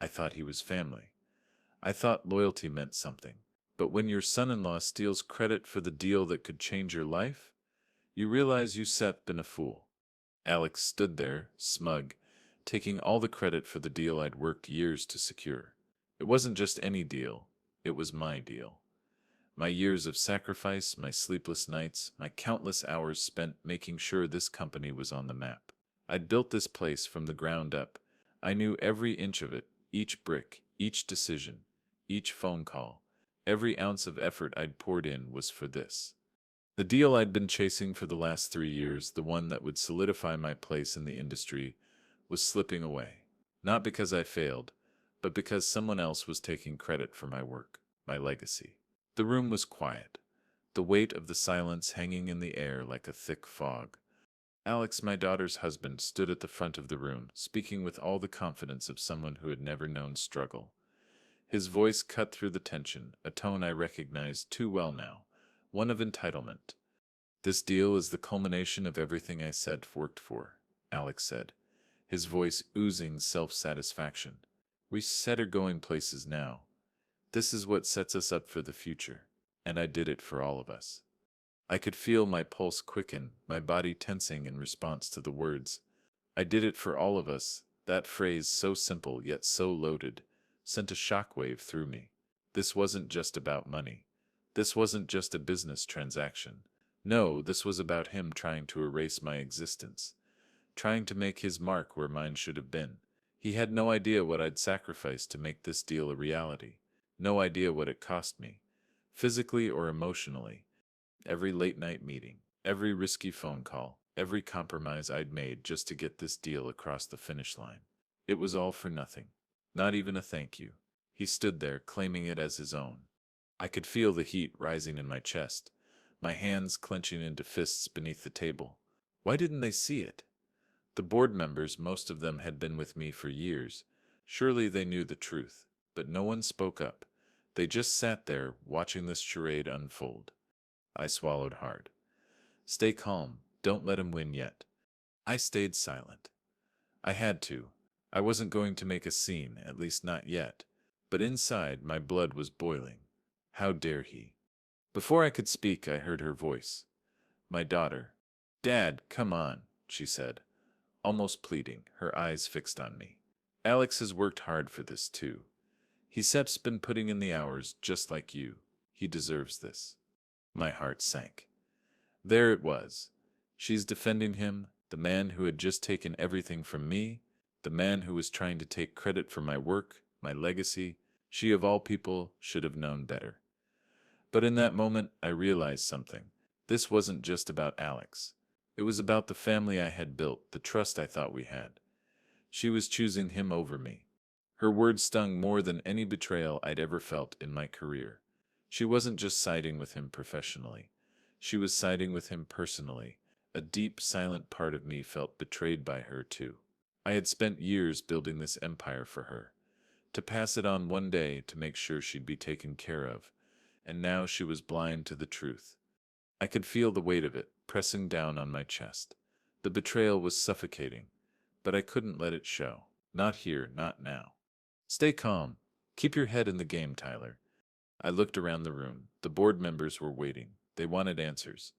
I thought he was family. I thought loyalty meant something. But when your son-in-law steals credit for the deal that could change your life, you realize you've been a fool. Alex stood there, smug, taking all the credit for the deal I'd worked years to secure. It wasn't just any deal, it was my deal. My years of sacrifice, my sleepless nights, my countless hours spent making sure this company was on the map. I'd built this place from the ground up. I knew every inch of it, each brick, each decision, each phone call. Every ounce of effort I'd poured in was for this. The deal I'd been chasing for the last 3 years, the one that would solidify my place in the industry, was slipping away. Not because I failed, but because someone else was taking credit for my work, my legacy. The room was quiet, the weight of the silence hanging in the air like a thick fog. Alex, my daughter's husband, stood at the front of the room, speaking with all the confidence of someone who had never known struggle. His voice cut through the tension, a tone I recognized too well now, one of entitlement. "This deal is the culmination of everything I said worked for," Alex said, his voice oozing self-satisfaction. "We said are going places now. This is what sets us up for the future, and I did it for all of us." I could feel my pulse quicken, my body tensing in response to the words. "I did it for all of us." That phrase, so simple yet so loaded, sent a shockwave through me. This wasn't just about money. This wasn't just a business transaction. No, this was about him trying to erase my existence, trying to make his mark where mine should have been. He had no idea what I'd sacrificed to make this deal a reality, no idea what it cost me, physically or emotionally. Every late-night meeting, every risky phone call, every compromise I'd made just to get this deal across the finish line. It was all for nothing. Not even a thank you. He stood there, claiming it as his own. I could feel the heat rising in my chest, my hands clenching into fists beneath the table. Why didn't they see it? The board members, most of them had been with me for years. Surely they knew the truth, but no one spoke up. They just sat there, watching this charade unfold. I swallowed hard. "Stay calm. Don't let him win yet." I stayed silent. I had to. I wasn't going to make a scene, at least not yet. But inside, my blood was boiling. How dare he? Before I could speak, I heard her voice. My daughter. "Dad, come on," she said, almost pleading, her eyes fixed on me. "Alex has worked hard for this, too. He's been putting in the hours, just like you. He deserves this." My heart sank. There it was. She's defending him, the man who had just taken everything from me, the man who was trying to take credit for my work, my legacy. She, of all people, should have known better. But in that moment, I realized something. This wasn't just about Alex. It was about the family I had built, the trust I thought we had. She was choosing him over me. Her words stung more than any betrayal I'd ever felt in my career. She wasn't just siding with him professionally. She was siding with him personally. A deep, silent part of me felt betrayed by her, too. I had spent years building this empire for her, to pass it on one day to make sure she'd be taken care of, and now she was blind to the truth. I could feel the weight of it pressing down on my chest. The betrayal was suffocating, but I couldn't let it show. Not here, not now. "Stay calm. Keep your head in the game, Tyler." I looked around the room. The board members were waiting. They wanted answers.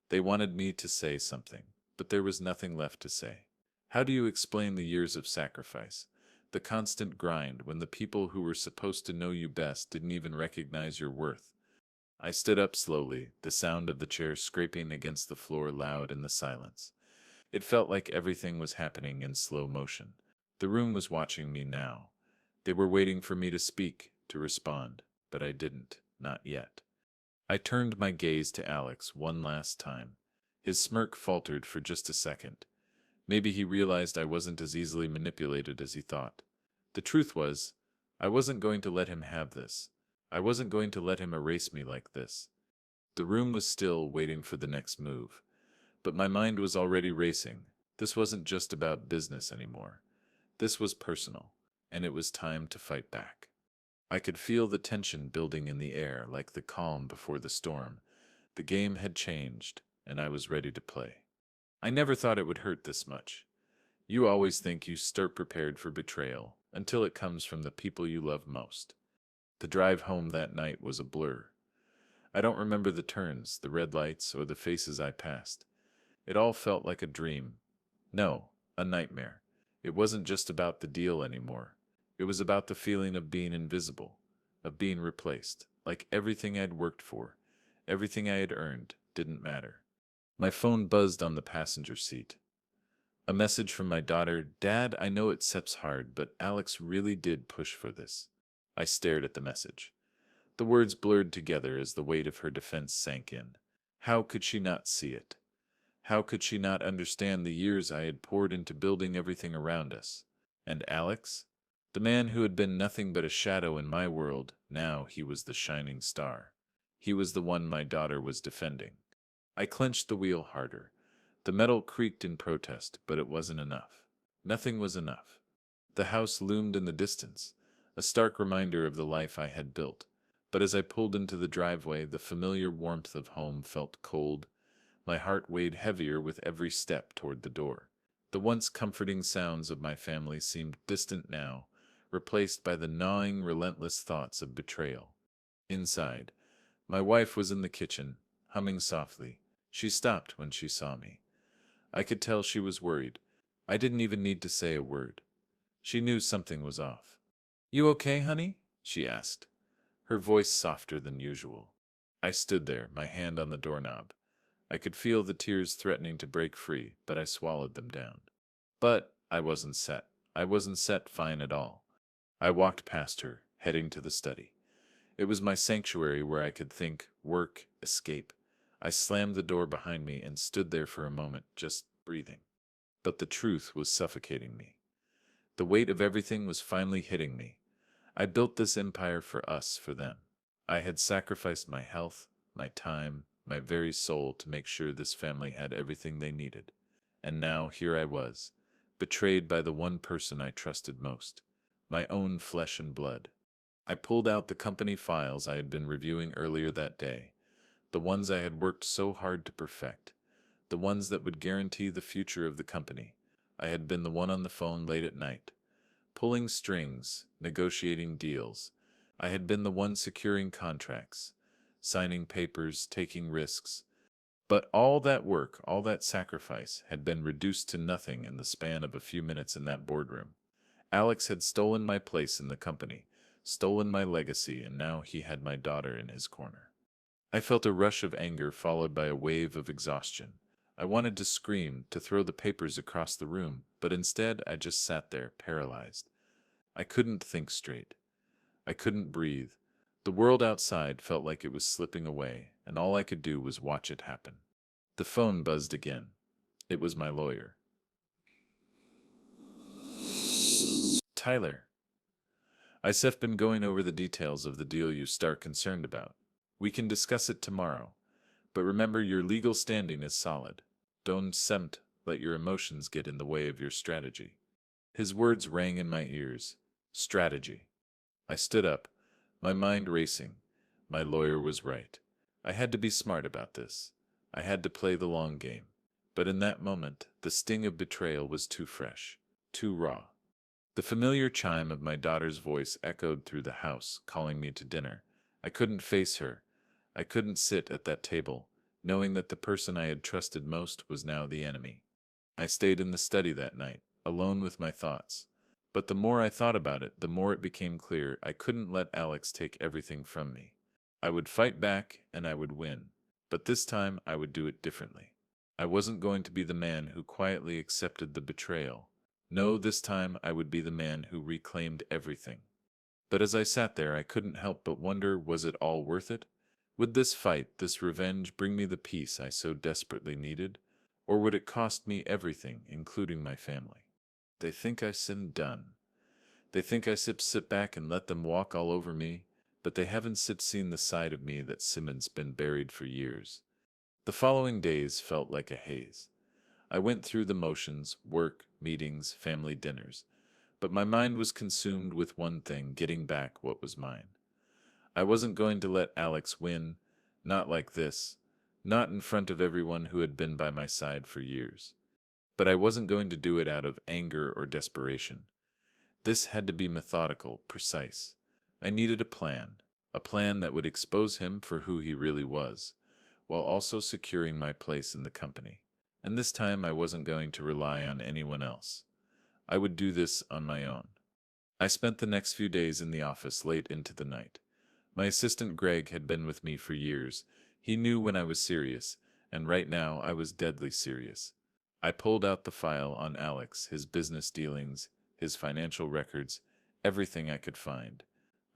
They wanted me to say something, but there was nothing left to say. How do you explain the years of sacrifice, the constant grind when the people who were supposed to know you best didn't even recognize your worth? I stood up slowly, the sound of the chair scraping against the floor loud in the silence. It felt like everything was happening in slow motion. The room was watching me now. They were waiting for me to speak, to respond, but I didn't, not yet. I turned my gaze to Alex one last time. His smirk faltered for just a second. Maybe he realized I wasn't as easily manipulated as he thought. The truth was, I wasn't going to let him have this. I wasn't going to let him erase me like this. The room was still, waiting for the next move. But my mind was already racing. This wasn't just about business anymore. This was personal, and it was time to fight back. I could feel the tension building in the air like the calm before the storm. The game had changed, and I was ready to play. "I never thought it would hurt this much. You always think you start prepared for betrayal," until it comes from the people you love most. The drive home that night was a blur. I don't remember the turns, the red lights, or the faces I passed. It all felt like a dream. No, a nightmare. It wasn't just about the deal anymore. It was about the feeling of being invisible, of being replaced, like everything I'd worked for, everything I had earned, didn't matter. My phone buzzed on the passenger seat. A message from my daughter, "Dad, I know it seems hard, but Alex really did push for this." I stared at the message. The words blurred together as the weight of her defense sank in. How could she not see it? How could she not understand the years I had poured into building everything around us? And Alex? The man who had been nothing but a shadow in my world, now he was the shining star. He was the one my daughter was defending. I clenched the wheel harder. The metal creaked in protest, but it wasn't enough. Nothing was enough. The house loomed in the distance, a stark reminder of the life I had built. But as I pulled into the driveway, the familiar warmth of home felt cold. My heart weighed heavier with every step toward the door. The once comforting sounds of my family seemed distant now, replaced by the gnawing, relentless thoughts of betrayal. Inside, my wife was in the kitchen, humming softly. She stopped when she saw me. I could tell she was worried. I didn't even need to say a word. She knew something was off. "You okay, honey?" she asked, her voice softer than usual. I stood there, my hand on the doorknob. I could feel the tears threatening to break free, but I swallowed them down. But I wasn't set. I wasn't set fine at all. I walked past her, heading to the study. It was my sanctuary where I could think, work, escape. I slammed the door behind me and stood there for a moment, just breathing. But the truth was suffocating me. The weight of everything was finally hitting me. I built this empire for us, for them. I had sacrificed my health, my time, my very soul to make sure this family had everything they needed. And now here I was, betrayed by the one person I trusted most, my own flesh and blood. I pulled out the company files I had been reviewing earlier that day, the ones I had worked so hard to perfect, the ones that would guarantee the future of the company. I had been the one on the phone late at night, pulling strings, negotiating deals. I had been the one securing contracts, signing papers, taking risks. But all that work, all that sacrifice, had been reduced to nothing in the span of a few minutes in that boardroom. Alex had stolen my place in the company, stolen my legacy, and now he had my daughter in his corner. I felt a rush of anger followed by a wave of exhaustion. I wanted to scream, to throw the papers across the room, but instead I just sat there, paralyzed. I couldn't think straight. I couldn't breathe. The world outside felt like it was slipping away, and all I could do was watch it happen. The phone buzzed again. It was my lawyer. "Tyler, I've been going over the details of the deal you start concerned about. We can discuss it tomorrow, but remember your legal standing is solid. Don't let your emotions get in the way of your strategy." His words rang in my ears. Strategy. I stood up, my mind racing. My lawyer was right. I had to be smart about this. I had to play the long game. But in that moment, the sting of betrayal was too fresh, too raw. The familiar chime of my daughter's voice echoed through the house, calling me to dinner. I couldn't face her. I couldn't sit at that table, knowing that the person I had trusted most was now the enemy. I stayed in the study that night, alone with my thoughts. But the more I thought about it, the more it became clear I couldn't let Alex take everything from me. I would fight back, and I would win. But this time I would do it differently. I wasn't going to be the man who quietly accepted the betrayal. No, this time I would be the man who reclaimed everything. But as I sat there, I couldn't help but wonder, was it all worth it? Would this fight, this revenge, bring me the peace I so desperately needed? Or would it cost me everything, including my family? They think I done. They think I sit back and let them walk all over me, but they haven't seen the side of me that Simmons been buried for years. The following days felt like a haze. I went through the motions, work, meetings, family dinners, but my mind was consumed with one thing, getting back what was mine. I wasn't going to let Alex win, not like this, not in front of everyone who had been by my side for years. But I wasn't going to do it out of anger or desperation. This had to be methodical, precise. I needed a plan that would expose him for who he really was, while also securing my place in the company. And this time I wasn't going to rely on anyone else. I would do this on my own. I spent the next few days in the office late into the night. My assistant Greg had been with me for years. He knew when I was serious, and right now I was deadly serious. I pulled out the file on Alex, his business dealings, his financial records, everything I could find.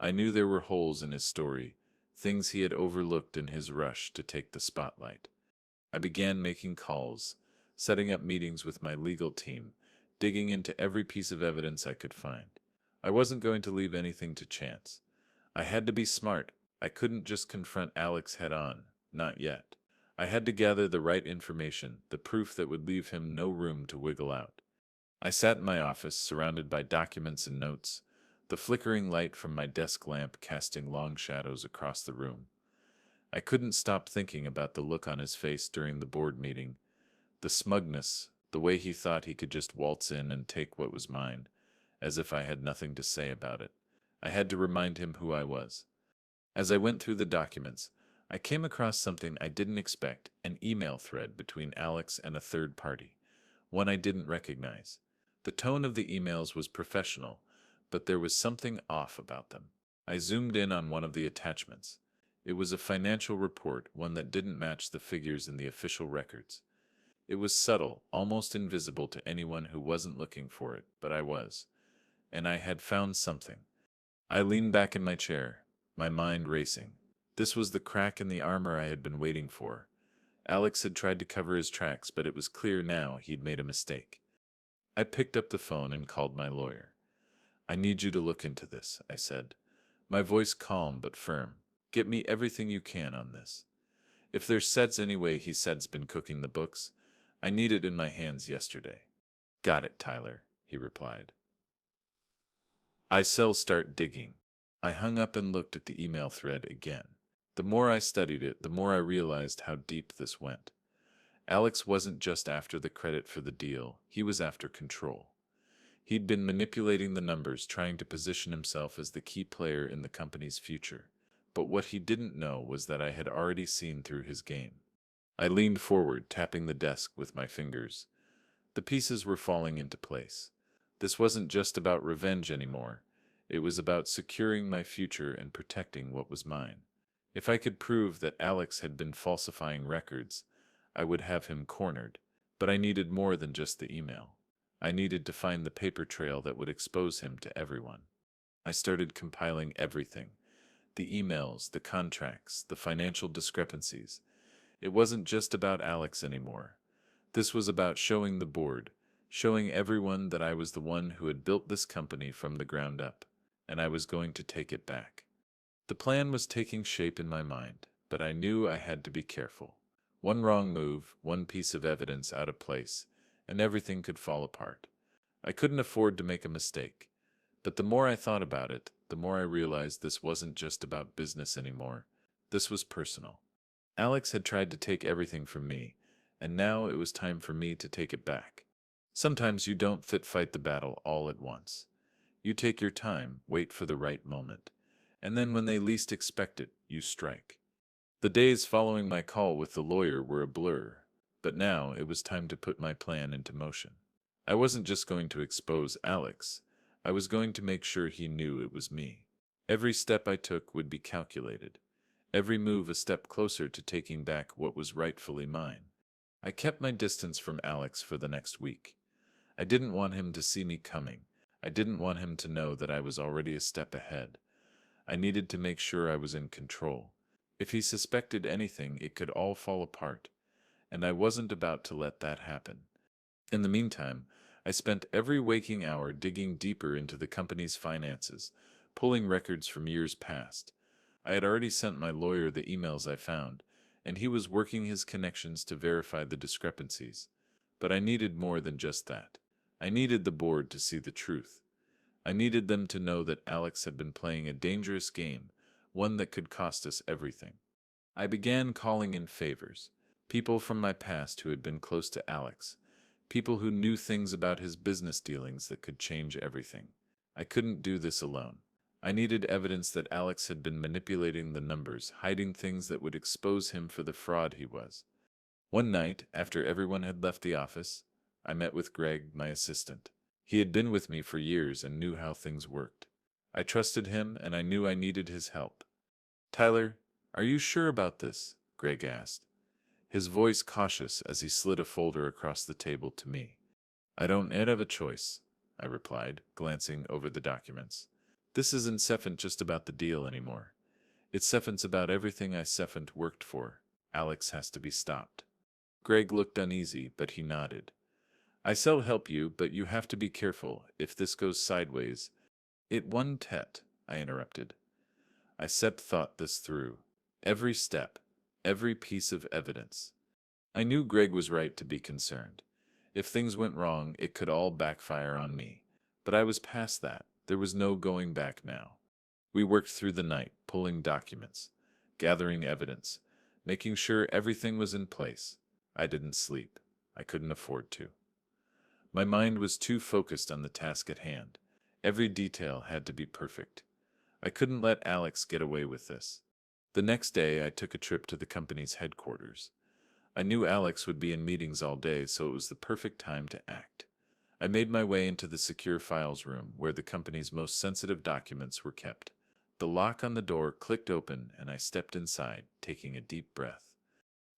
I knew there were holes in his story, things he had overlooked in his rush to take the spotlight. I began making calls, setting up meetings with my legal team, digging into every piece of evidence I could find. I wasn't going to leave anything to chance. I had to be smart. I couldn't just confront Alex head on, not yet. I had to gather the right information, the proof that would leave him no room to wiggle out. I sat in my office, surrounded by documents and notes, the flickering light from my desk lamp casting long shadows across the room. I couldn't stop thinking about the look on his face during the board meeting, the smugness, the way he thought he could just waltz in and take what was mine, as if I had nothing to say about it. I had to remind him who I was. As I went through the documents, I came across something I didn't expect, an email thread between Alex and a third party, one I didn't recognize. The tone of the emails was professional, but there was something off about them. I zoomed in on one of the attachments. It was a financial report, one that didn't match the figures in the official records. It was subtle, almost invisible to anyone who wasn't looking for it, but I was. And I had found something. I leaned back in my chair, my mind racing. This was the crack in the armor I had been waiting for. Alex had tried to cover his tracks, but it was clear now he'd made a mistake. I picked up the phone and called my lawyer. "I need you to look into this," I said, my voice calm but firm. "Get me everything you can on this. If there's Sed's anyway, he said's been cooking the books. I need it in my hands yesterday." "Got it, Tyler," he replied. SIL start digging. I hung up and looked at the email thread again. The more I studied it, the more I realized how deep this went. Alex wasn't just after the credit for the deal, he was after control. He'd been manipulating the numbers, trying to position himself as the key player in the company's future. But what he didn't know was that I had already seen through his game. I leaned forward, tapping the desk with my fingers. The pieces were falling into place. This wasn't just about revenge anymore. It was about securing my future and protecting what was mine. If I could prove that Alex had been falsifying records, I would have him cornered. But I needed more than just the email. I needed to find the paper trail that would expose him to everyone. I started compiling everything. The emails, the contracts, the financial discrepancies. It wasn't just about Alex anymore. This was about showing the board, showing everyone that I was the one who had built this company from the ground up, and I was going to take it back. The plan was taking shape in my mind, but I knew I had to be careful. One wrong move, one piece of evidence out of place, and everything could fall apart. I couldn't afford to make a mistake. But the more I thought about it, the more I realized this wasn't just about business anymore. This was personal. Alex had tried to take everything from me, and now it was time for me to take it back. Sometimes you don't fight the battle all at once. You take your time, wait for the right moment, and then when they least expect it, you strike. The days following my call with the lawyer were a blur, but now it was time to put my plan into motion. I wasn't just going to expose Alex. I was going to make sure he knew it was me. Every step I took would be calculated. Every move a step closer to taking back what was rightfully mine. I kept my distance from Alex for the next week. I didn't want him to see me coming. I didn't want him to know that I was already a step ahead. I needed to make sure I was in control. If he suspected anything, it could all fall apart, and I wasn't about to let that happen. In the meantime, I spent every waking hour digging deeper into the company's finances, pulling records from years past. I had already sent my lawyer the emails I found, and he was working his connections to verify the discrepancies. But I needed more than just that. I needed the board to see the truth. I needed them to know that Alex had been playing a dangerous game, one that could cost us everything. I began calling in favors, people from my past who had been close to Alex, people who knew things about his business dealings that could change everything. I couldn't do this alone. I needed evidence that Alex had been manipulating the numbers, hiding things that would expose him for the fraud he was. One night, after everyone had left the office, I met with Greg, my assistant. He had been with me for years and knew how things worked. I trusted him, and I knew I needed his help. "Tyler, are you sure about this?" Greg asked, his voice cautious as he slid a folder across the table to me. "I don't yet have a choice," I replied, glancing over the documents. "This isn't Sephant just about the deal anymore. It's Sephant's about everything I Sephant worked for. Alex has to be stopped." Greg looked uneasy, but he nodded. "I shall help you, but you have to be careful. If this goes sideways—" "It won't, Tet," I interrupted. I thought this through. Every step, every piece of evidence. I knew Greg was right to be concerned. If things went wrong, it could all backfire on me. But I was past that. There was no going back now. We worked through the night, pulling documents, gathering evidence, making sure everything was in place. I didn't sleep. I couldn't afford to. My mind was too focused on the task at hand. Every detail had to be perfect. I couldn't let Alex get away with this. The next day, I took a trip to the company's headquarters. I knew Alex would be in meetings all day, so it was the perfect time to act. I made my way into the secure files room where the company's most sensitive documents were kept. The lock on the door clicked open, and I stepped inside, taking a deep breath.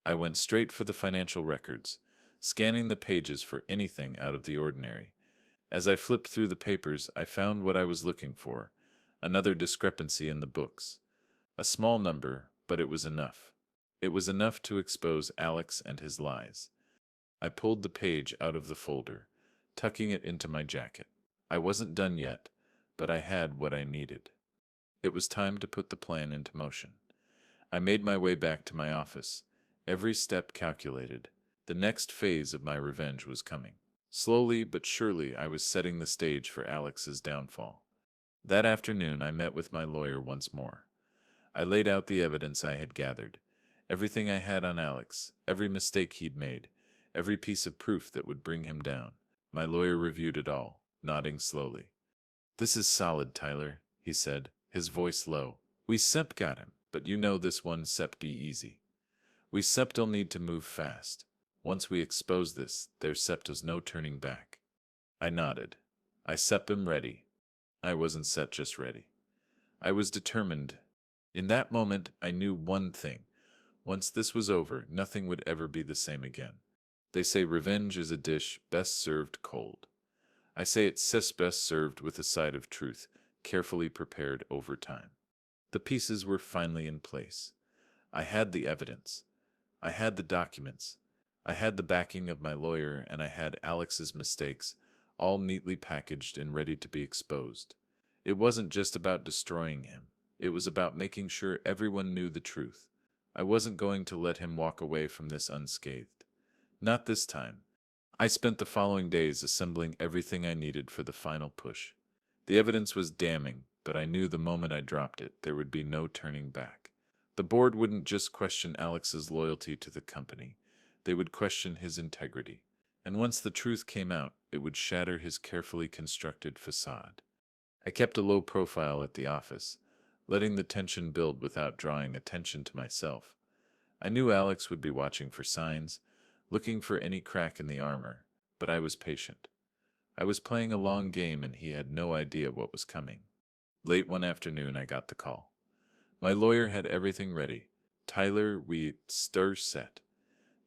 I went straight for the financial records, scanning the pages for anything out of the ordinary. As I flipped through the papers, I found what I was looking for: another discrepancy in the books. A small number, but it was enough. It was enough to expose Alex and his lies. I pulled the page out of the folder, tucking it into my jacket. I wasn't done yet, but I had what I needed. It was time to put the plan into motion. I made my way back to my office, every step calculated. The next phase of my revenge was coming. Slowly but surely, I was setting the stage for Alex's downfall. That afternoon, I met with my lawyer once more. I laid out the evidence I had gathered, everything I had on Alex, every mistake he'd made, every piece of proof that would bring him down. My lawyer reviewed it all, nodding slowly. "This is solid, Tyler," he said, his voice low. "We Sept got him, but you know this one Sept be easy. We Sept'll need to move fast. Once we expose this, there's Sept's no turning back." I nodded. I Sept am ready. I wasn't set just ready. I was determined. In that moment, I knew one thing. Once this was over, nothing would ever be the same again. They say revenge is a dish best served cold. I say it's best served with a side of truth, carefully prepared over time. The pieces were finally in place. I had the evidence. I had the documents. I had the backing of my lawyer, and I had Alex's mistakes, all neatly packaged and ready to be exposed. It wasn't just about destroying him. It was about making sure everyone knew the truth. I wasn't going to let him walk away from this unscathed. Not this time. I spent the following days assembling everything I needed for the final push. The evidence was damning, but I knew the moment I dropped it, there would be no turning back. The board wouldn't just question Alex's loyalty to the company. They would question his integrity. And once the truth came out, it would shatter his carefully constructed facade. I kept a low profile at the office, letting the tension build without drawing attention to myself. I knew Alex would be watching for signs, looking for any crack in the armor, but I was patient. I was playing a long game, and he had no idea what was coming. Late one afternoon, I got the call. My lawyer had everything ready. "Tyler, we stir set.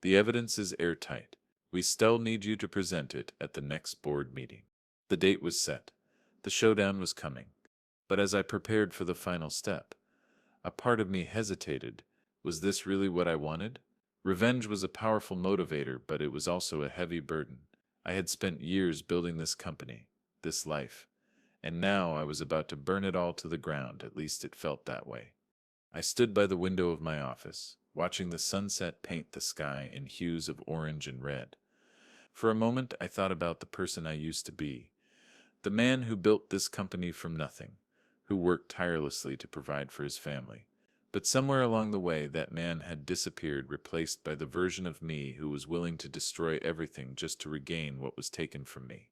The evidence is airtight. We still need you to present it at the next board meeting." The date was set. The showdown was coming. But as I prepared for the final step, a part of me hesitated. Was this really what I wanted? Revenge was a powerful motivator, but it was also a heavy burden. I had spent years building this company, this life, and now I was about to burn it all to the ground. At least it felt that way. I stood by the window of my office, watching the sunset paint the sky in hues of orange and red. For a moment, I thought about the person I used to be, the man who built this company from nothing, who worked tirelessly to provide for his family. But somewhere along the way, that man had disappeared, replaced by the version of me who was willing to destroy everything just to regain what was taken from me.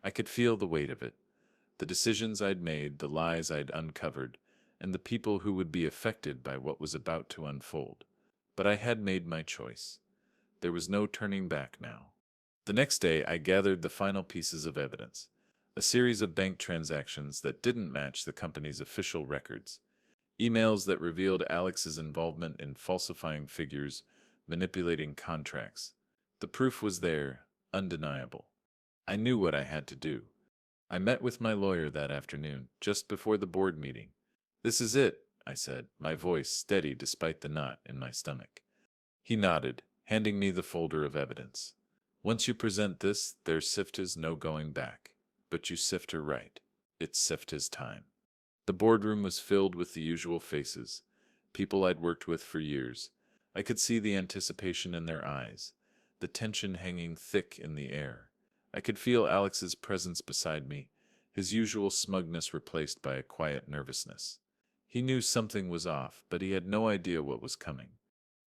I could feel the weight of it, The decisions I'd made, the lies I'd uncovered, and the people who would be affected by what was about to unfold. But I had made my choice. There was no turning back now. The next day, I gathered the final pieces of evidence, a series of bank transactions that didn't match the company's official records, emails that revealed Alex's involvement in falsifying figures, manipulating contracts. The proof was there, undeniable. I knew what I had to do. I met with my lawyer that afternoon, just before the board meeting. "This is it," I said, my voice steady despite the knot in my stomach. He nodded, handing me the folder of evidence. "Once you present this, their sift is no going back. But you sift her right. It's sift his time." The boardroom was filled with the usual faces, people I'd worked with for years. I could see the anticipation in their eyes, the tension hanging thick in the air. I could feel Alex's presence beside me, his usual smugness replaced by a quiet nervousness. He knew something was off, but he had no idea what was coming.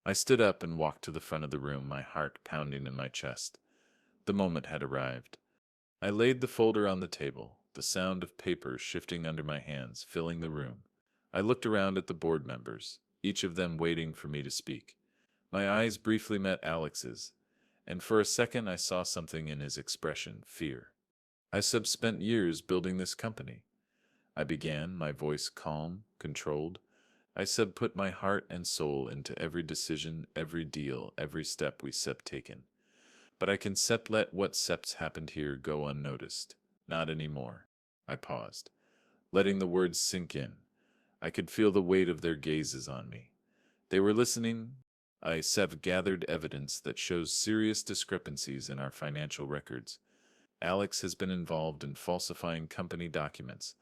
I stood up and walked to the front of the room, my heart pounding in my chest. The moment had arrived. I laid the folder on the table, the sound of paper shifting under my hands, filling the room. I looked around at the board members, each of them waiting for me to speak. My eyes briefly met Alex's, and for a second I saw something in his expression, fear. "I spent years building this company," I began, my voice calm, controlled. "I put my heart and soul into every decision, every deal, every step we taken. But I can let what happened here go unnoticed. Not anymore." I paused, letting the words sink in. I could feel the weight of their gazes on me. They were listening. "I gathered evidence that shows serious discrepancies in our financial records. Alex has been involved in falsifying company documents,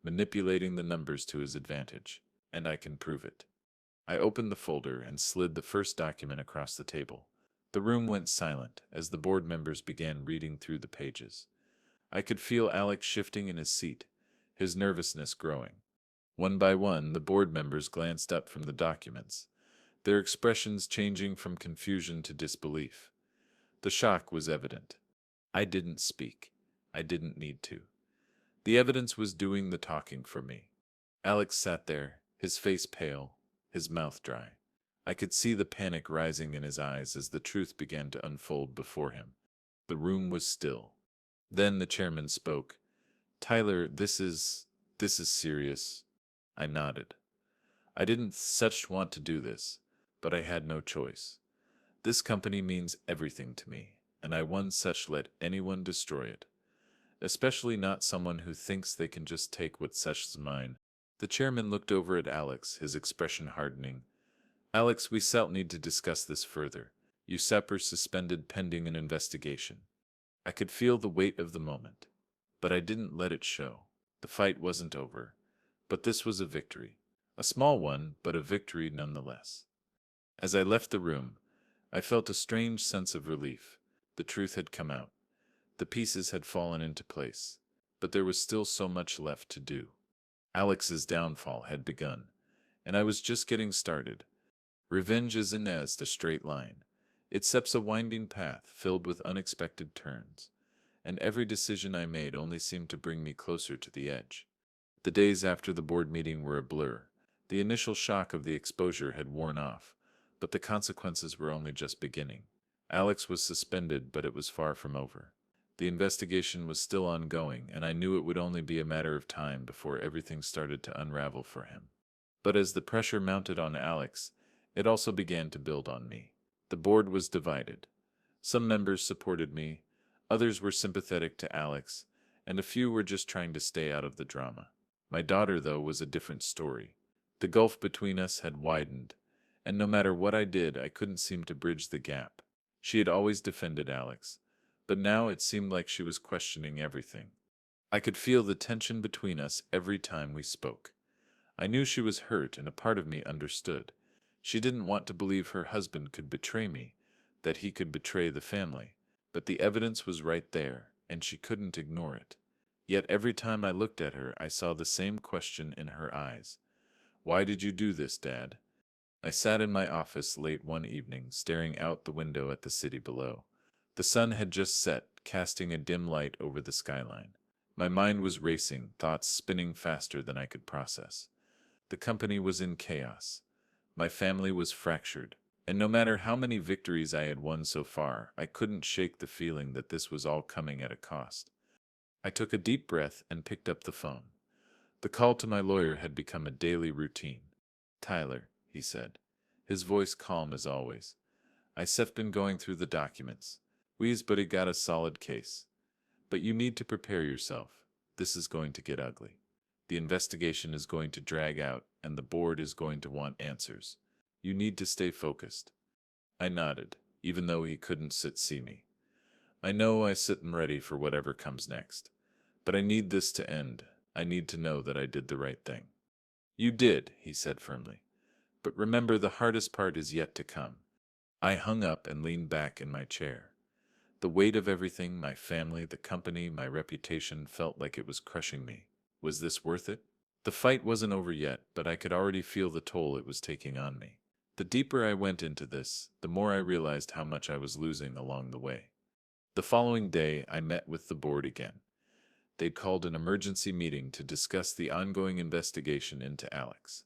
manipulating the numbers to his advantage, and I can prove it." I opened the folder and slid the first document across the table. The room went silent as the board members began reading through the pages. I could feel Alex shifting in his seat, his nervousness growing. One by one, the board members glanced up from the documents, their expressions changing from confusion to disbelief. The shock was evident. I didn't speak. I didn't need to. The evidence was doing the talking for me. Alex sat there, his face pale, his mouth dry. I could see the panic rising in his eyes as the truth began to unfold before him. The room was still. Then the chairman spoke. "Tyler, this is serious." I nodded. I didn't want to do this, but I had no choice. This company means everything to me, and I won't let anyone destroy it. Especially not someone who thinks they can just take what's mine. The chairman looked over at Alex, his expression hardening. "Alex, we need to discuss this further. You are suspended pending an investigation." I could feel the weight of the moment, but I didn't let it show. The fight wasn't over, but this was a victory. A small one, but a victory nonetheless. As I left the room, I felt a strange sense of relief. The truth had come out. The pieces had fallen into place, but there was still so much left to do. Alex's downfall had begun, and I was just getting started. Revenge isn't a straight line. It a winding path filled with unexpected turns, and every decision I made only seemed to bring me closer to the edge. The days after the board meeting were a blur. The initial shock of the exposure had worn off, but the consequences were only just beginning. Alex was suspended, but it was far from over. The investigation was still ongoing, and I knew it would only be a matter of time before everything started to unravel for him. But as the pressure mounted on Alex, it also began to build on me. The board was divided. Some members supported me, others were sympathetic to Alex, and a few were just trying to stay out of the drama. My daughter, though, was a different story. The gulf between us had widened, and no matter what I did, I couldn't seem to bridge the gap. She had always defended Alex, but now it seemed like she was questioning everything. I could feel the tension between us every time we spoke. I knew she was hurt, and a part of me understood. She didn't want to believe her husband could betray me, that he could betray the family. But the evidence was right there, and she couldn't ignore it. Yet every time I looked at her, I saw the same question in her eyes. "Why did you do this, Dad?" I sat in my office late one evening, staring out the window at the city below. The sun had just set, casting a dim light over the skyline. My mind was racing, thoughts spinning faster than I could process. The company was in chaos. My family was fractured. And no matter how many victories I had won so far, I couldn't shake the feeling that this was all coming at a cost. I took a deep breath and picked up the phone. The call to my lawyer had become a daily routine. "Tyler," he said, his voice calm as always. "I've been going through the documents. We's but got a solid case. But you need to prepare yourself. This is going to get ugly. The investigation is going to drag out, and the board is going to want answers. You need to stay focused." I nodded, even though he couldn't see me. "I know I sit and ready for whatever comes next. But I need this to end. I need to know that I did the right thing." "You did," he said firmly. "But remember, the hardest part is yet to come." I hung up and leaned back in my chair. The weight of everything, my family, the company, my reputation, felt like it was crushing me. Was this worth it? The fight wasn't over yet, but I could already feel the toll it was taking on me. The deeper I went into this, the more I realized how much I was losing along the way. The following day, I met with the board again. They'd called an emergency meeting to discuss the ongoing investigation into Alex.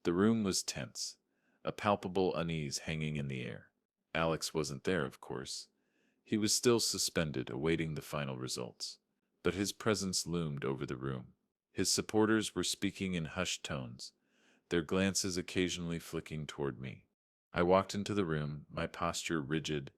The room was tense, a palpable unease hanging in the air. Alex wasn't there, of course. He was still suspended, awaiting the final results. But his presence loomed over the room. His supporters were speaking in hushed tones, their glances occasionally flicking toward me. I walked into the room, my posture rigid,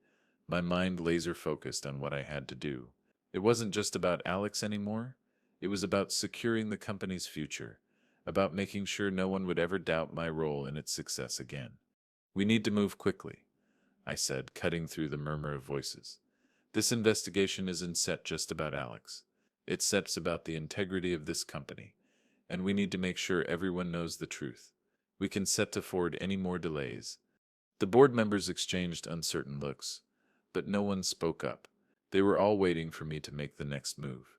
my mind laser-focused on what I had to do. It wasn't just about Alex anymore. It was about securing the company's future, about making sure no one would ever doubt my role in its success again. "We need to move quickly," I said, cutting through the murmur of voices. "This investigation isn't set just about Alex. It's set about the integrity of this company, and we need to make sure everyone knows the truth. We can set afford any more delays." The board members exchanged uncertain looks, but no one spoke up. They were all waiting for me to make the next move.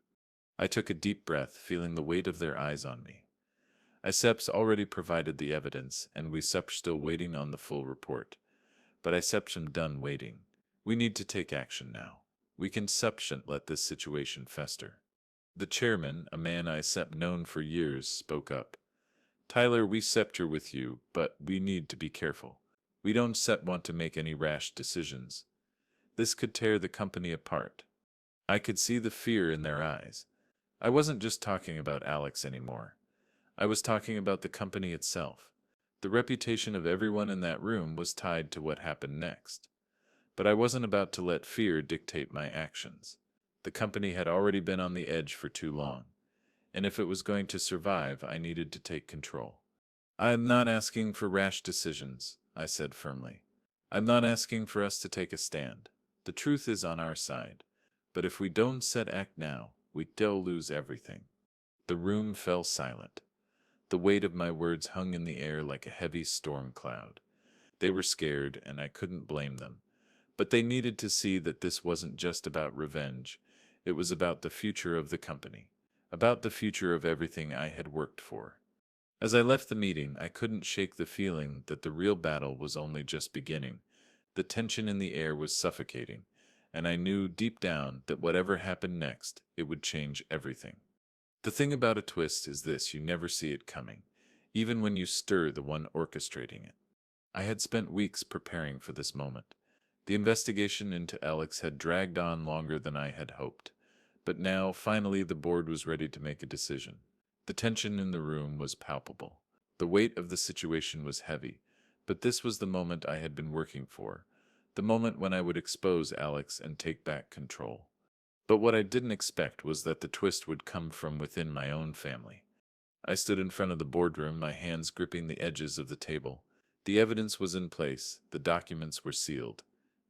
I took a deep breath, feeling the weight of their eyes on me. ISEP's already provided the evidence, and we SEP still waiting on the full report. But I'm done waiting. We need to take action now. We can shan't let this situation fester. The chairman, a man ISEP known for years, spoke up. "Tyler, we SEP're with you, but we need to be careful. We don't SEP want to make any rash decisions. This could tear the company apart." I could see the fear in their eyes. I wasn't just talking about Alex anymore. I was talking about the company itself. The reputation of everyone in that room was tied to what happened next. But I wasn't about to let fear dictate my actions. The company had already been on the edge for too long, and if it was going to survive, I needed to take control. "I am not asking for rash decisions," I said firmly. "I'm not asking for us to take a stand. The truth is on our side. But if we don't set act now, we'll lose everything." The room fell silent. The weight of my words hung in the air like a heavy storm cloud. They were scared, and I couldn't blame them. But they needed to see that this wasn't just about revenge. It was about the future of the company, about the future of everything I had worked for. As I left the meeting, I couldn't shake the feeling that the real battle was only just beginning. The tension in the air was suffocating, and I knew deep down that whatever happened next, it would change everything. The thing about a twist is this: you never see it coming, even when you stir the one orchestrating it. I had spent weeks preparing for this moment. The investigation into Alex had dragged on longer than I had hoped, but now, finally, the board was ready to make a decision. The tension in the room was palpable. The weight of the situation was heavy, but this was the moment I had been working for, the moment when I would expose Alex and take back control. But what I didn't expect was that the twist would come from within my own family. I stood in front of the boardroom, my hands gripping the edges of the table. The evidence was in place, the documents were sealed,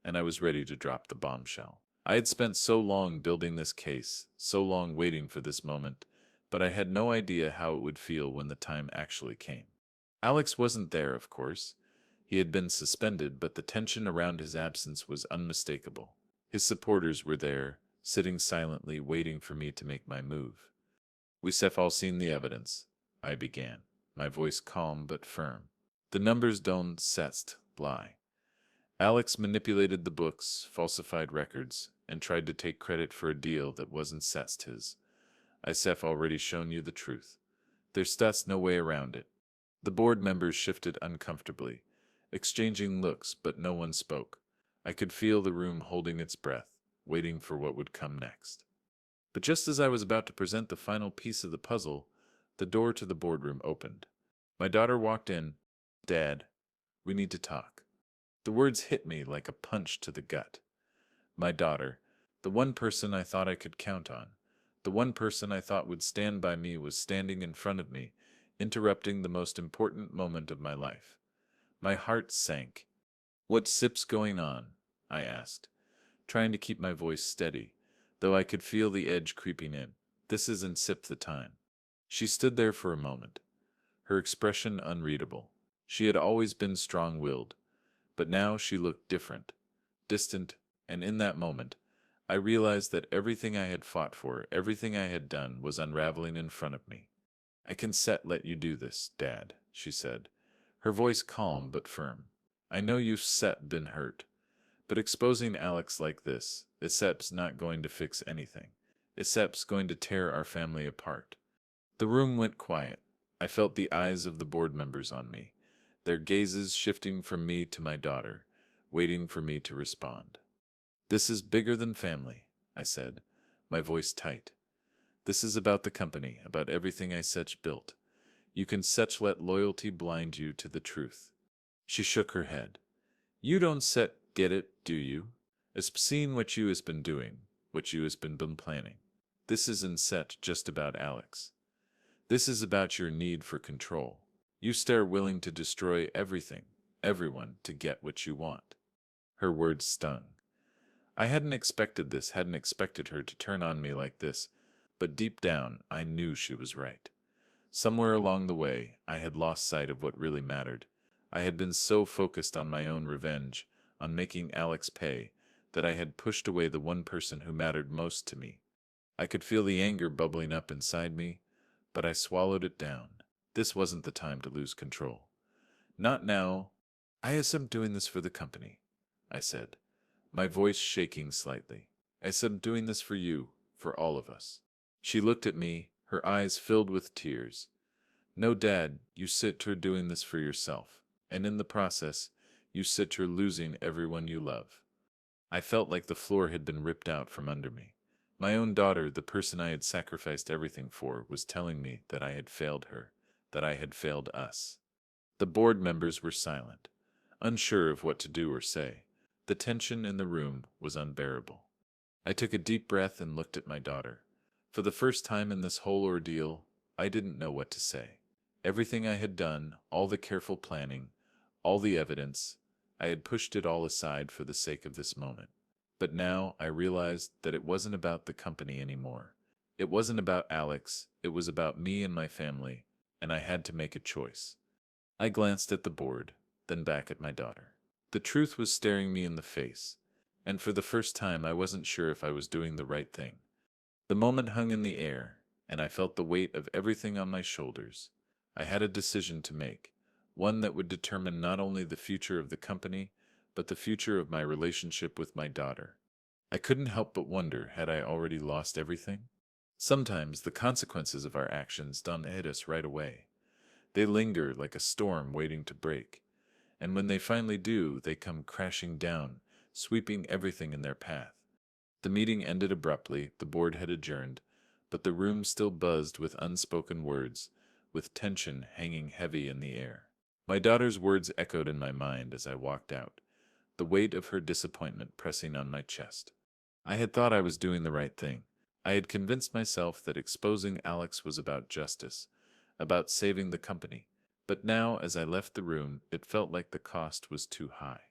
and I was ready to drop the bombshell. I had spent so long building this case, so long waiting for this moment, but I had no idea how it would feel when the time actually came. Alex wasn't there, of course. He had been suspended, but the tension around his absence was unmistakable. His supporters were there, sitting silently, waiting for me to make my move. "We've all seen the evidence," I began, my voice calm but firm. "The numbers don't lie. Alex manipulated the books, falsified records, and tried to take credit for a deal that wasn't his. ISEF already shown you the truth. There's thus no way around it. The board members shifted uncomfortably, exchanging looks, but no one spoke. I could feel the room holding its breath, waiting for what would come next. But just as I was about to present the final piece of the puzzle, the door to the boardroom opened. My daughter walked in. "Dad, we need to talk." The words hit me like a punch to the gut. My daughter, the one person I thought I could count on, the one person I thought would stand by me, was standing in front of me, interrupting the most important moment of my life. My heart sank. "What SIP's going on?" I asked, trying to keep my voice steady, though I could feel the edge creeping in. "This isn't SIP the time." She stood there for a moment, her expression unreadable. She had always been strong-willed, but now she looked different, distant, and in that moment, I realized that everything I had fought for, everything I had done, was unraveling in front of me. "I can let you do this, Dad," she said, her voice calm but firm. "I know you've been hurt, but exposing Alex like this, ISEP's not going to fix anything. ISEP's going to tear our family apart." The room went quiet. I felt the eyes of the board members on me, their gazes shifting from me to my daughter, waiting for me to respond. "This is bigger than family," I said, my voice tight. "This is about the company, about everything I built. You can let loyalty blind you to the truth." She shook her head. "You don't get it, do you? It's seen what you has been doing, what you has been planning. This isn't just about Alex. This is about your need for control. You stare willing to destroy everything, everyone, to get what you want." Her words stung. I hadn't expected this, hadn't expected her to turn on me like this, but deep down I knew she was right. Somewhere along the way, I had lost sight of what really mattered. I had been so focused on my own revenge, on making Alex pay, that I had pushed away the one person who mattered most to me. I could feel the anger bubbling up inside me, but I swallowed it down. This wasn't the time to lose control. "Not now. I am doing this for the company," I said, my voice shaking slightly. "I am doing this for you, for all of us." She looked at me, her eyes filled with tears. "No, Dad, you're doing this for yourself, and in the process, you're losing everyone you love." I felt like the floor had been ripped out from under me. My own daughter, the person I had sacrificed everything for, was telling me that I had failed her, that I had failed us. The board members were silent, unsure of what to do or say. The tension in the room was unbearable. I took a deep breath and looked at my daughter. For the first time in this whole ordeal, I didn't know what to say. Everything I had done, all the careful planning, all the evidence, I had pushed it all aside for the sake of this moment. But now I realized that it wasn't about the company anymore. It wasn't about Alex, it was about me and my family, and I had to make a choice. I glanced at the board, then back at my daughter. The truth was staring me in the face, and for the first time I wasn't sure if I was doing the right thing. The moment hung in the air, and I felt the weight of everything on my shoulders. I had a decision to make, one that would determine not only the future of the company, but the future of my relationship with my daughter. I couldn't help but wonder, had I already lost everything? Sometimes the consequences of our actions don't hit us right away. They linger like a storm waiting to break, and when they finally do, they come crashing down, sweeping everything in their path. The meeting ended abruptly, the board had adjourned, but the room still buzzed with unspoken words, with tension hanging heavy in the air. My daughter's words echoed in my mind as I walked out, the weight of her disappointment pressing on my chest. I had thought I was doing the right thing. I had convinced myself that exposing Alex was about justice, about saving the company. But now, as I left the room, it felt like the cost was too high.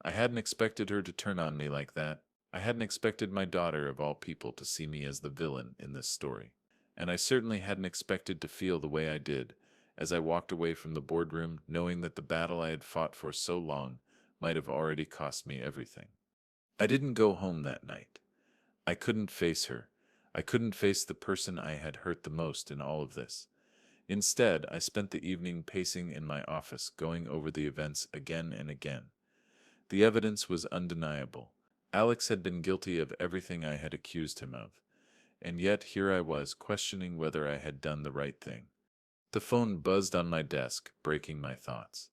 I hadn't expected her to turn on me like that. I hadn't expected my daughter, of all people, to see me as the villain in this story. And I certainly hadn't expected to feel the way I did as I walked away from the boardroom, knowing that the battle I had fought for so long might have already cost me everything. I didn't go home that night. I couldn't face her. I couldn't face the person I had hurt the most in all of this. Instead, I spent the evening pacing in my office, going over the events again and again. The evidence was undeniable. Alex had been guilty of everything I had accused him of, and yet here I was questioning whether I had done the right thing. The phone buzzed on my desk, breaking my thoughts.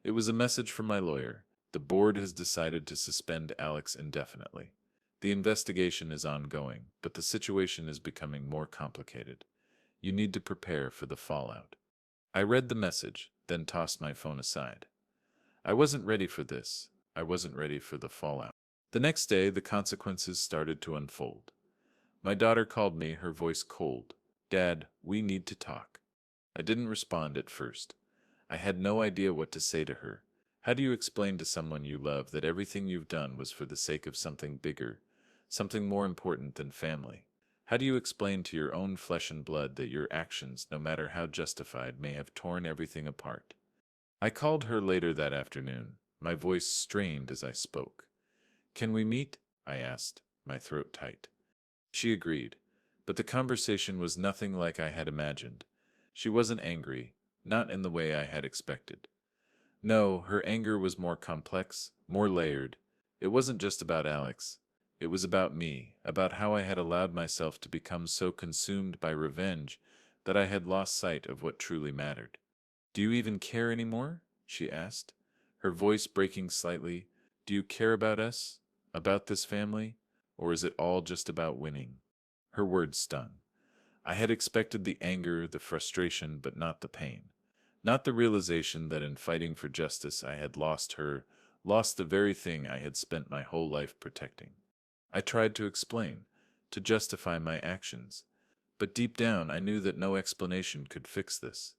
It was a message from my lawyer. The board has decided to suspend Alex indefinitely. The investigation is ongoing, but the situation is becoming more complicated. You need to prepare for the fallout. I read the message, then tossed my phone aside. I wasn't ready for this. I wasn't ready for the fallout. The next day, the consequences started to unfold. My daughter called me, her voice cold. "Dad, we need to talk." I didn't respond at first. I had no idea what to say to her. How do you explain to someone you love that everything you've done was for the sake of something bigger, something more important than family? How do you explain to your own flesh and blood that your actions, no matter how justified, may have torn everything apart? I called her later that afternoon, my voice strained as I spoke. "Can we meet?" I asked, my throat tight. She agreed, but the conversation was nothing like I had imagined. She wasn't angry, not in the way I had expected. No, her anger was more complex, more layered. It wasn't just about Alex. It was about me, about how I had allowed myself to become so consumed by revenge that I had lost sight of what truly mattered. "Do you even care anymore?" she asked, her voice breaking slightly. "Do you care about us? About this family? Or is it all just about winning?" Her words stung. I had expected the anger, the frustration, but not the pain. Not the realization that in fighting for justice I had lost her, lost the very thing I had spent my whole life protecting. I tried to explain, to justify my actions, but deep down I knew that no explanation could fix this.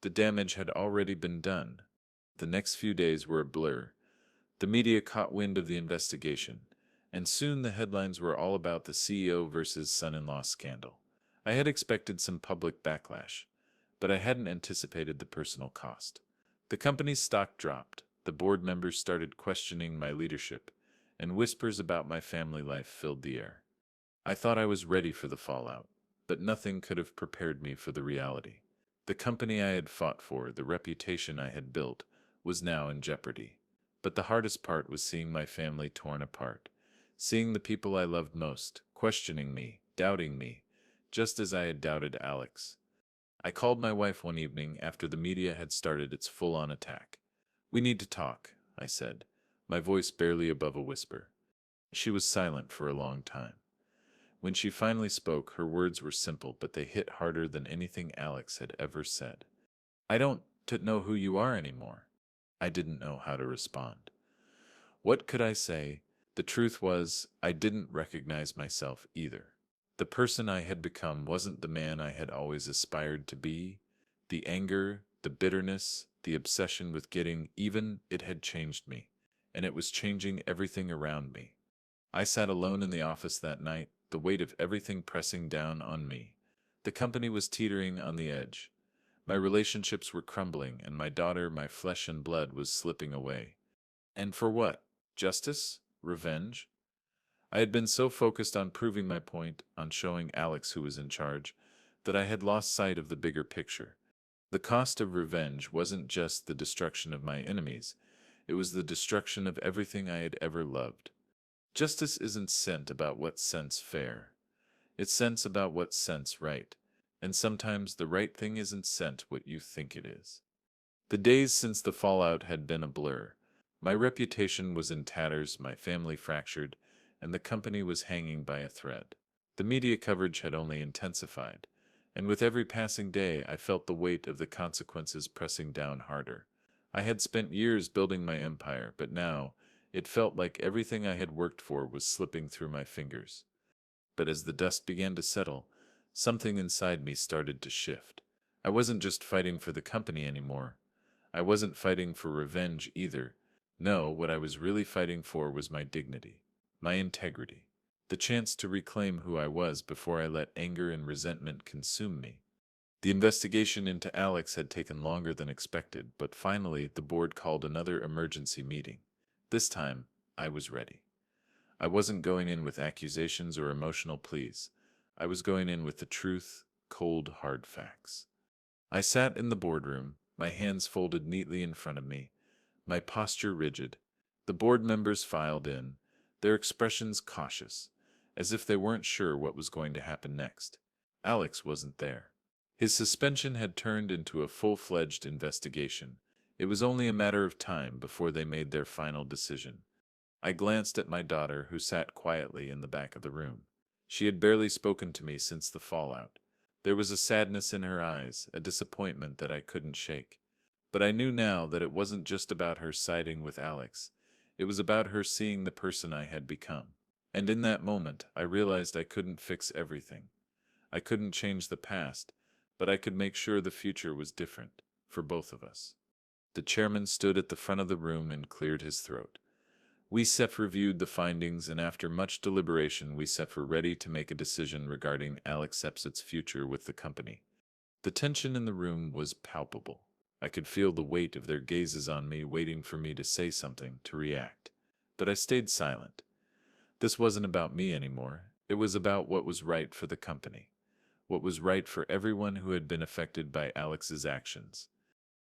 The damage had already been done. The next few days were a blur. The media caught wind of the investigation, and soon the headlines were all about the CEO versus son-in-law scandal. I had expected some public backlash, but I hadn't anticipated the personal cost. The company's stock dropped, the board members started questioning my leadership, and whispers about my family life filled the air. I thought I was ready for the fallout, but nothing could have prepared me for the reality. The company I had fought for, the reputation I had built, was now in jeopardy. But the hardest part was seeing my family torn apart, seeing the people I loved most, questioning me, doubting me, just as I had doubted Alex. I called my wife one evening after the media had started its full-on attack. "We need to talk," I said, my voice barely above a whisper. She was silent for a long time. When she finally spoke, her words were simple, but they hit harder than anything Alex had ever said. "I don't know who you are anymore." I didn't know how to respond. What could I say? The truth was, I didn't recognize myself either. The person I had become wasn't the man I had always aspired to be. The anger, the bitterness, the obsession with getting even, it had changed me, and it was changing everything around me. I sat alone in the office that night, the weight of everything pressing down on me. The company was teetering on the edge. My relationships were crumbling, and my daughter, my flesh and blood, was slipping away. And for what? Justice? Revenge? I had been so focused on proving my point, on showing Alex who was in charge, that I had lost sight of the bigger picture. The cost of revenge wasn't just the destruction of my enemies, it was the destruction of everything I had ever loved. Justice isn't sent about what sense fair. It's sent about what sense right. And sometimes the right thing isn't sent what you think it is. The days since the fallout had been a blur. My reputation was in tatters, my family fractured, and the company was hanging by a thread. The media coverage had only intensified, and with every passing day I felt the weight of the consequences pressing down harder. I had spent years building my empire, but now it felt like everything I had worked for was slipping through my fingers. But as the dust began to settle, something inside me started to shift. I wasn't just fighting for the company anymore. I wasn't fighting for revenge either. No, what I was really fighting for was my dignity, my integrity, the chance to reclaim who I was before I let anger and resentment consume me. The investigation into Alex had taken longer than expected, but finally the board called another emergency meeting. This time, I was ready. I wasn't going in with accusations or emotional pleas. I was going in with the truth, cold, hard facts. I sat in the boardroom, my hands folded neatly in front of me, my posture rigid. The board members filed in, their expressions cautious, as if they weren't sure what was going to happen next. Alex wasn't there. His suspension had turned into a full-fledged investigation. It was only a matter of time before they made their final decision. I glanced at my daughter, who sat quietly in the back of the room. She had barely spoken to me since the fallout. There was a sadness in her eyes, a disappointment that I couldn't shake. But I knew now that it wasn't just about her siding with Alex. It was about her seeing the person I had become. And in that moment, I realized I couldn't fix everything. I couldn't change the past, but I could make sure the future was different, for both of us. The chairman stood at the front of the room and cleared his throat. We SEF reviewed the findings, and after much deliberation we SEF were ready to make a decision regarding Alex Sepsit's future with the company. The tension in the room was palpable. I could feel the weight of their gazes on me, waiting for me to say something, to react. But I stayed silent. This wasn't about me anymore. It was about what was right for the company. What was right for everyone who had been affected by Alex's actions.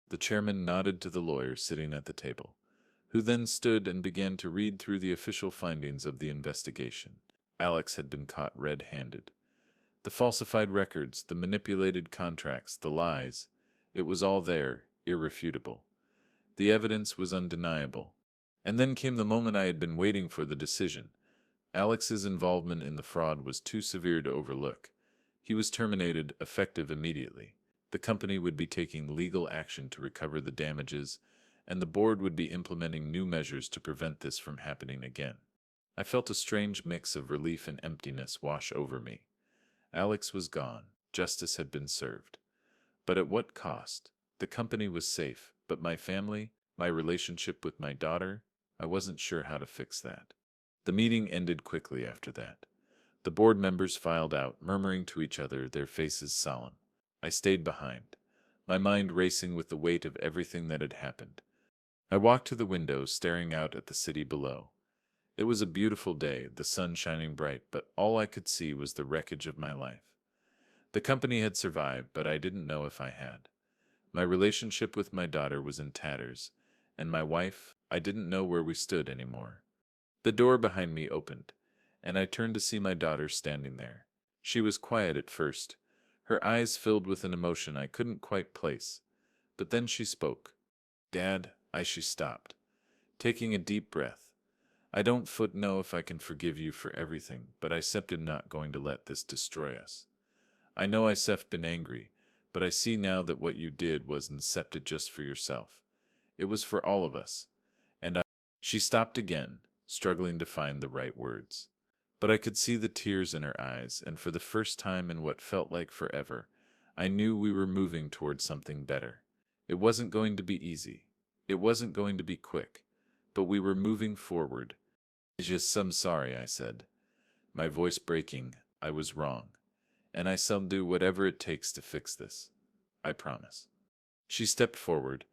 The chairman nodded to the lawyer sitting at the table, who then stood and began to read through the official findings of the investigation. Alex had been caught red-handed. The falsified records, the manipulated contracts, the lies, it was all there, irrefutable. The evidence was undeniable. And then came the moment I had been waiting for, the decision. Alex's involvement in the fraud was too severe to overlook. He was terminated, effective immediately. The company would be taking legal action to recover the damages, and the board would be implementing new measures to prevent this from happening again. I felt a strange mix of relief and emptiness wash over me. Alex was gone. Justice had been served. But at what cost? The company was safe, but my family, my relationship with my daughter, I wasn't sure how to fix that. The meeting ended quickly after that. The board members filed out, murmuring to each other, their faces solemn. I stayed behind, my mind racing with the weight of everything that had happened. I walked to the window, staring out at the city below. It was a beautiful day, the sun shining bright, but all I could see was the wreckage of my life. The company had survived, but I didn't know if I had. My relationship with my daughter was in tatters, and my wife, I didn't know where we stood anymore. The door behind me opened, and I turned to see my daughter standing there. She was quiet at first, her eyes filled with an emotion I couldn't quite place. But then she spoke. "Dad," she stopped, taking a deep breath. "I don't know if I can forgive you for everything, but I am not going to let this destroy us. I know I been angry, but I see now that what you did wasn't just for yourself. It was for all of us. And I—" She stopped again, struggling to find the right words. But I could see the tears in her eyes, and for the first time in what felt like forever, I knew we were moving toward something better. It wasn't going to be easy. It wasn't going to be quick. But we were moving forward. "I'm sorry," I said, my voice breaking. "I was wrong. And I shall do whatever it takes to fix this. I promise." She stepped forward,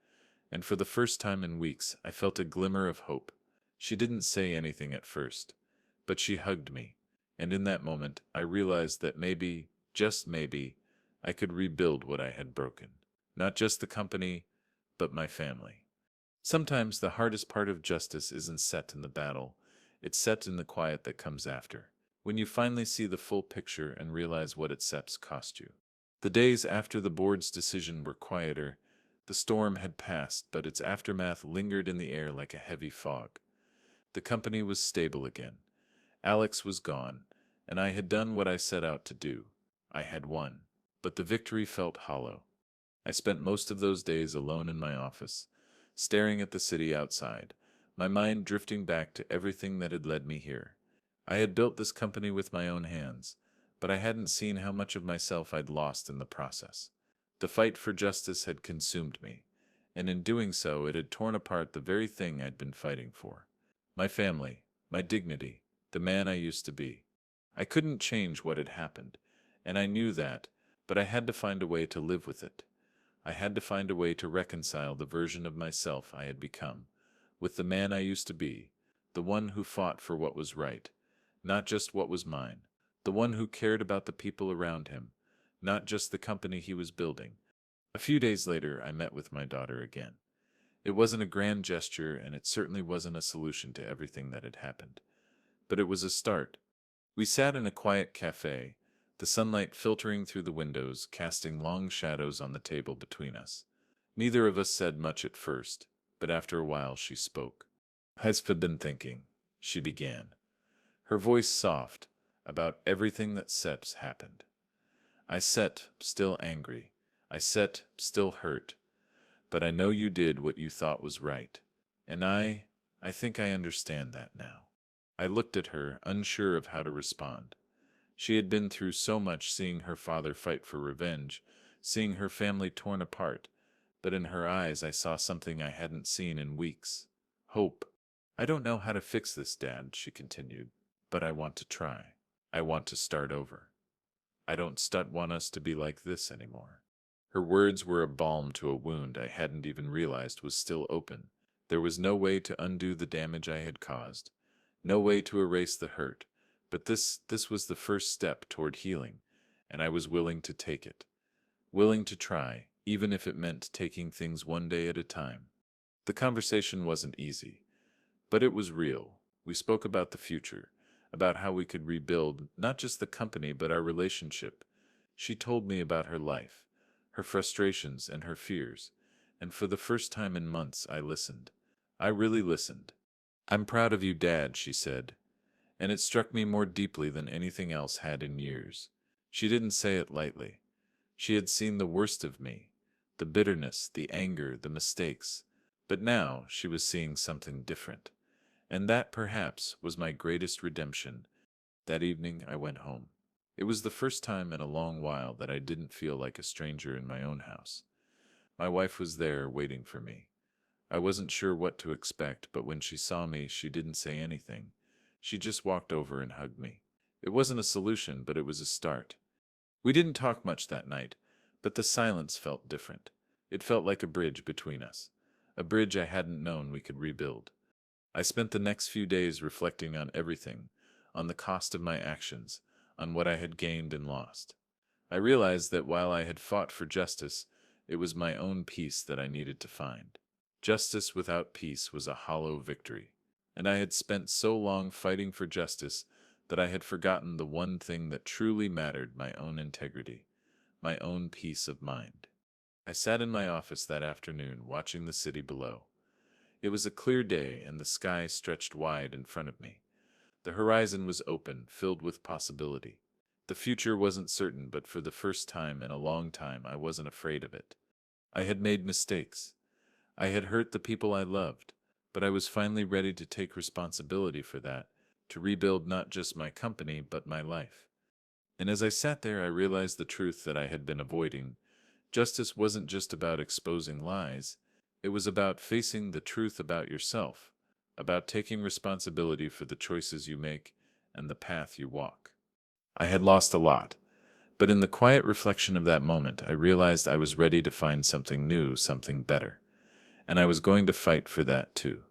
and for the first time in weeks, I felt a glimmer of hope. She didn't say anything at first, but she hugged me, and in that moment, I realized that maybe, just maybe, I could rebuild what I had broken. Not just the company, but my family. Sometimes the hardest part of justice isn't set in the battle, it's set in the quiet that comes after, when you finally see the full picture and realize what its steps cost you. The days after the board's decision were quieter. The storm had passed, but its aftermath lingered in the air like a heavy fog. The company was stable again. Alex was gone, and I had done what I set out to do. I had won, but the victory felt hollow. I spent most of those days alone in my office, staring at the city outside, my mind drifting back to everything that had led me here. I had built this company with my own hands, but I hadn't seen how much of myself I'd lost in the process. The fight for justice had consumed me, and in doing so it had torn apart the very thing I'd been fighting for. My family, my dignity, the man I used to be. I couldn't change what had happened, and I knew that, but I had to find a way to live with it. I had to find a way to reconcile the version of myself I had become with the man I used to be, the one who fought for what was right, not just what was mine, the one who cared about the people around him, not just the company he was building. A few days later, I met with my daughter again. It wasn't a grand gesture, and it certainly wasn't a solution to everything that had happened. But it was a start. We sat in a quiet cafe, the sunlight filtering through the windows, casting long shadows on the table between us. Neither of us said much at first, but after a while she spoke. I've been thinking, she began, her voice soft, about everything that Sep's happened. I sat, still angry. I sat, still hurt. But I know you did what you thought was right. And I think I understand that now. I looked at her, unsure of how to respond. She had been through so much, seeing her father fight for revenge, seeing her family torn apart, but in her eyes I saw something I hadn't seen in weeks. Hope. I don't know how to fix this, Dad, she continued, but I want to try. I want to start over. I don't want us to be like this anymore. Her words were a balm to a wound I hadn't even realized was still open. There was no way to undo the damage I had caused, no way to erase the hurt, but this was the first step toward healing, and I was willing to take it. Willing to try, even if it meant taking things one day at a time. The conversation wasn't easy, but it was real. We spoke about the future, about how we could rebuild not just the company but our relationship. She told me about her life, her frustrations and her fears, and for the first time in months I listened. I really listened. I'm proud of you, Dad, she said, and it struck me more deeply than anything else had in years. She didn't say it lightly. She had seen the worst of me, the bitterness, the anger, the mistakes, but now she was seeing something different. And that, perhaps, was my greatest redemption. That evening I went home. It was the first time in a long while that I didn't feel like a stranger in my own house. My wife was there waiting for me. I wasn't sure what to expect, but when she saw me, she didn't say anything. She just walked over and hugged me. It wasn't a solution, but it was a start. We didn't talk much that night, but the silence felt different. It felt like a bridge between us, a bridge I hadn't known we could rebuild. I spent the next few days reflecting on everything, on the cost of my actions, on what I had gained and lost. I realized that while I had fought for justice, it was my own peace that I needed to find. Justice without peace was a hollow victory, and I had spent so long fighting for justice that I had forgotten the one thing that truly mattered: my own integrity, my own peace of mind. I sat in my office that afternoon, watching the city below. It was a clear day, and the sky stretched wide in front of me. The horizon was open, filled with possibility. The future wasn't certain, but for the first time in a long time I wasn't afraid of it. I had made mistakes. I had hurt the people I loved, but I was finally ready to take responsibility for that, to rebuild not just my company, but my life. And as I sat there, I realized the truth that I had been avoiding. Justice wasn't just about exposing lies. It was about facing the truth about yourself, about taking responsibility for the choices you make and the path you walk. I had lost a lot, but in the quiet reflection of that moment, I realized I was ready to find something new, something better. And I was going to fight for that too.